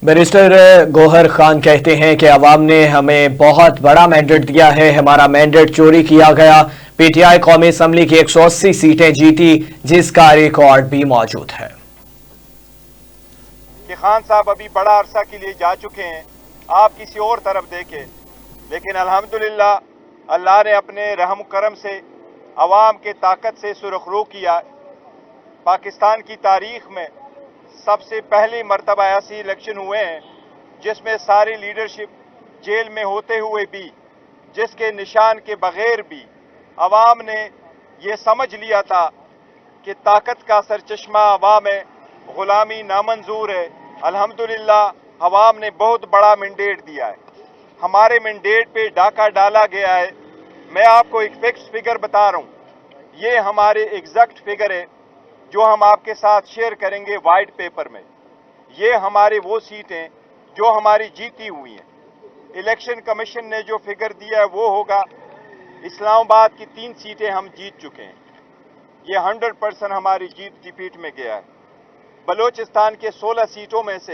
Barrister Gauhar Khan कहते हैं कि अवाम ने हमें बहुत बड़ा मैंडेट दिया है, हमारा मैंडेट चोरी किया गया। पीटीआई कौमी असम्बली की 180 सीटें जीती, जिसका रिकॉर्ड भी मौजूद है। कि खान साहब अभी बड़ा अरसा के लिए जा चुके हैं, आप किसी और तरफ देखें, लेकिन अल्हम्दुलिल्लाह अल्लाह ने अपने रहम करम से अवाम के ताकत से सुरखरू किया। पाकिस्तान की तारीख में सबसे पहली मरतबा ऐसे इलेक्शन हुए हैं जिसमें सारी लीडरशिप जेल में होते हुए भी, जिसके निशान के बगैर भी अवाम ने ये समझ लिया था कि ताकत का सरचश्मा अवाम है, गुलामी नामंजूर है। अल्हम्दुलिल्लाह अवाम ने बहुत बड़ा मैंडेट दिया है, हमारे मैंडेट पे डाका डाला गया है। मैं आपको एक फिक्स फिगर बता रहा हूँ, ये हमारे एग्जैक्ट फिगर है जो हम आपके साथ शेयर करेंगे वाइट पेपर में। ये हमारे वो सीटें जो हमारी जीती हुई हैं। इलेक्शन कमीशन ने जो फिगर दिया है वो होगा, इस्लामाबाद की 3 सीटें हम जीत चुके हैं, ये 100% हमारी जीत रिपीट में गया है। बलोचिस्तान के 16 सीटों में से